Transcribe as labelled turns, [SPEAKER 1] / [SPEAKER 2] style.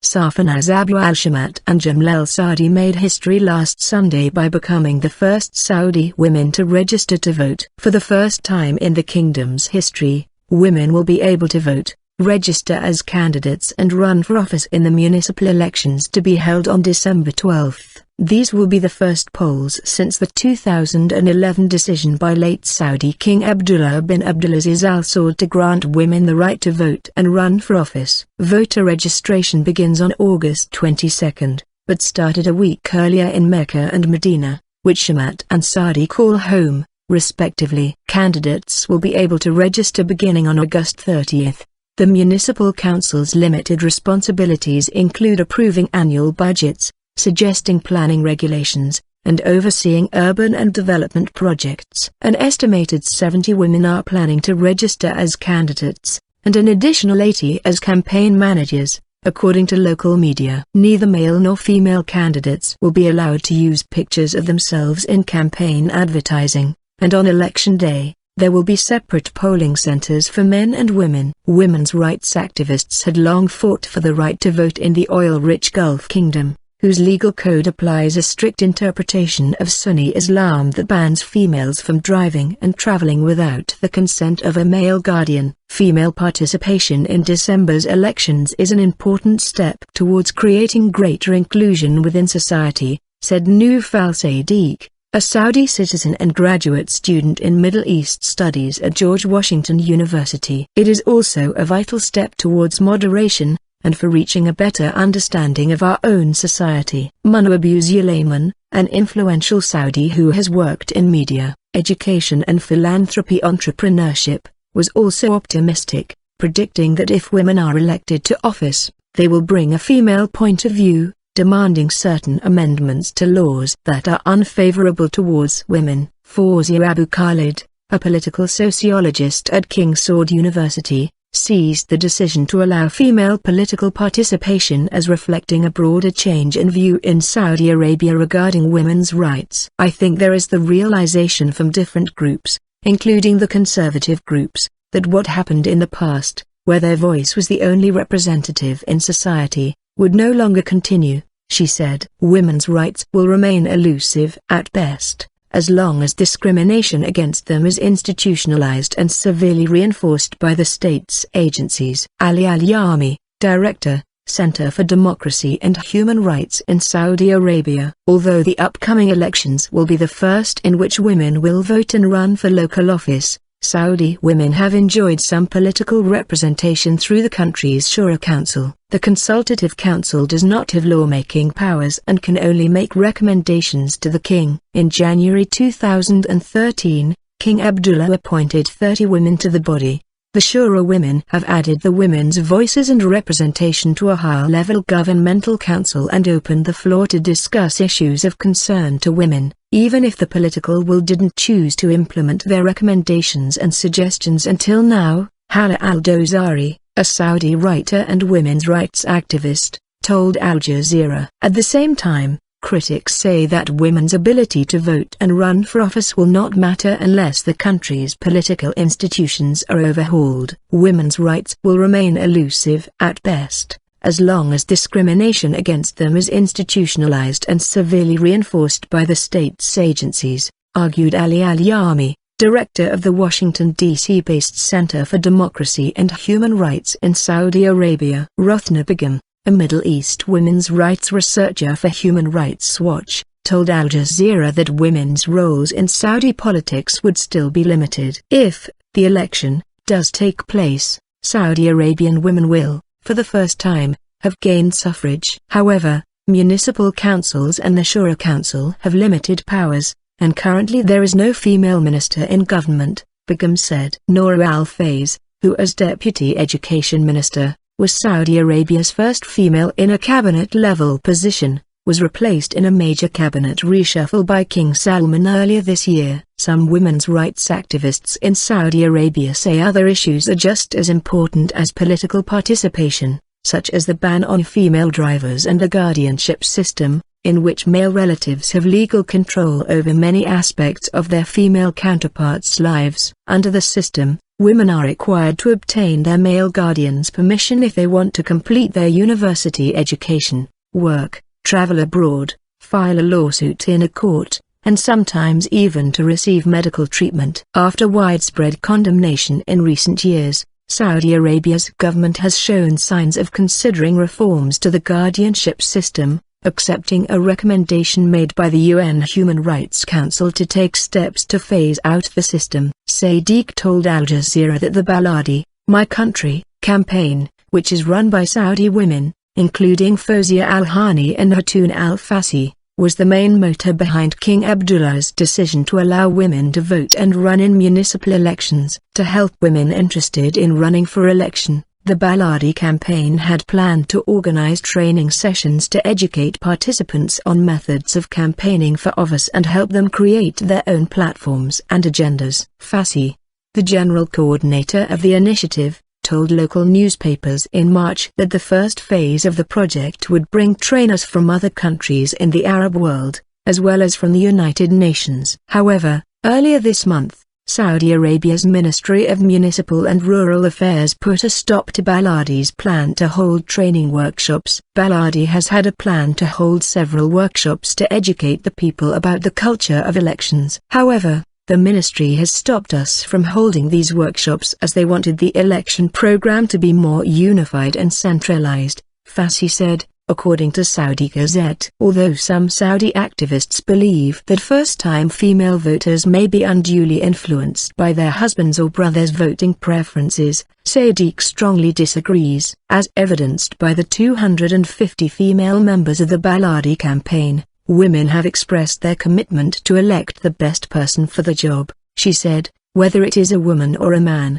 [SPEAKER 1] Safinaz Abu, al-Shamat and Jamal al-Saadi made history last Sunday by becoming the first Saudi women to register to vote. For the first time in the kingdom's history, women will be able to vote, register as candidates and run for office in the municipal elections to be held on December 12. These will be the first polls since the 2011 decision by late Saudi King Abdullah bin Abdulaziz al-Saud to grant women the right to vote and run for office. Voter registration begins on August 22, but started a week earlier in Mecca and Medina, which Shamat and Saadi call home, respectively. Candidates will be able to register beginning on August 30. The municipal council's limited responsibilities include approving annual budgets, suggesting planning regulations, and overseeing urban and development projects. An estimated 70 women are planning to register as candidates, and an additional 80 as campaign managers, according to local media. Neither male nor female candidates will be allowed to use pictures of themselves in campaign advertising, and on election day, there will be separate polling centers for men and women. Women's rights activists had long fought for the right to vote in the oil-rich Gulf Kingdom, whose legal code applies a strict interpretation of Sunni Islam that bans females from driving and traveling without the consent of a male guardian. Female participation in December's elections is an important step towards creating greater inclusion within society, said Nouf al-Sadiq, a Saudi citizen and graduate student in Middle East Studies at George Washington University. It is also a vital step towards moderation, and for reaching a better understanding of our own society. Manu Abu Zulayman, an influential Saudi who has worked in media, education and philanthropy entrepreneurship, was also optimistic, predicting that if women are elected to office, they will bring a female point of view, demanding certain amendments to laws that are unfavorable towards women. Fawzia Abu Khalid, a political sociologist at King Saud University, seized the decision to allow female political participation as reflecting a broader change in view in Saudi Arabia regarding women's rights. I think there is the realization from different groups, including the conservative groups, that what happened in the past, where their voice was the only representative in society, would no longer continue, she said. Women's rights will remain elusive at best, as long as discrimination against them is institutionalized and severely reinforced by the state's agencies. Ali al-Yami, Director, Center for Democracy and Human Rights in Saudi Arabia. Although the upcoming elections will be the first in which women will vote and run for local office, Saudi women have enjoyed some political representation through the country's Shura Council. The Consultative Council does not have lawmaking powers and can only make recommendations to the king. In January 2013, King Abdullah appointed 30 women to the body. The Shura women have added the women's voices and representation to a high-level governmental council and opened the floor to discuss issues of concern to women, even if the political will didn't choose to implement their recommendations and suggestions until now. Hala al-Dozari, a Saudi writer and women's rights activist, told Al Jazeera. At the same time, critics say that women's ability to vote and run for office will not matter unless the country's political institutions are overhauled. Women's rights will remain elusive at best, as long as discrimination against them is institutionalized and severely reinforced by the state's agencies, argued Ali al-Yami, Director of the Washington, D.C.-based Center for Democracy and Human Rights in Saudi Arabia. Rothna Begum, a Middle East women's rights researcher for Human Rights Watch, told Al Jazeera that women's roles in Saudi politics would still be limited. If the election does take place, Saudi Arabian women will, for the first time, have gained suffrage. However, municipal councils and the Shura Council have limited powers, and currently there is no female minister in government, Begum said. Noura al-Faiz, who as Deputy Education Minister, was Saudi Arabia's first female in a cabinet-level position, was replaced in a major cabinet reshuffle by King Salman earlier this year. Some women's rights activists in Saudi Arabia say other issues are just as important as political participation, such as the ban on female drivers and the guardianship system, in which male relatives have legal control over many aspects of their female counterparts' lives. Under the system, Women are required to obtain their male guardian's permission if they want to complete their university education, work, travel abroad, file a lawsuit in a court, and sometimes even to receive medical treatment. After widespread condemnation in recent years, Saudi Arabia's government has shown signs of considering reforms to the guardianship system, accepting a recommendation made by the UN Human Rights Council to take steps to phase out the system. Saadi told Al Jazeera that the Baladi, My Country, campaign, which is run by Saudi women, including Fawzia Al-Hani and Hatun Al-Fassi, was the main motor behind King Abdullah's decision to allow women to vote and run in municipal elections. To help women interested in running for election, the Baladi campaign had planned to organize training sessions to educate participants on methods of campaigning for office and help them create their own platforms and agendas. Fassi, the general coordinator of the initiative, told local newspapers in March that the first phase of the project would bring trainers from other countries in the Arab world, as well as from the United Nations. However, earlier this month, Saudi Arabia's Ministry of Municipal and Rural Affairs put a stop to Baladi's plan to hold training workshops. Baladi has had a plan to hold several workshops to educate the people about the culture of elections. However, the ministry has stopped us from holding these workshops as they wanted the election program to be more unified and centralized, Fassi said, according to Saudi Gazette. Although some Saudi activists believe that first-time female voters may be unduly influenced by their husbands' or brothers' voting preferences, Saadi strongly disagrees. As evidenced by the 250 female members of the Baladi campaign, women have expressed their commitment to elect the best person for the job, she said, whether it is a woman or a man.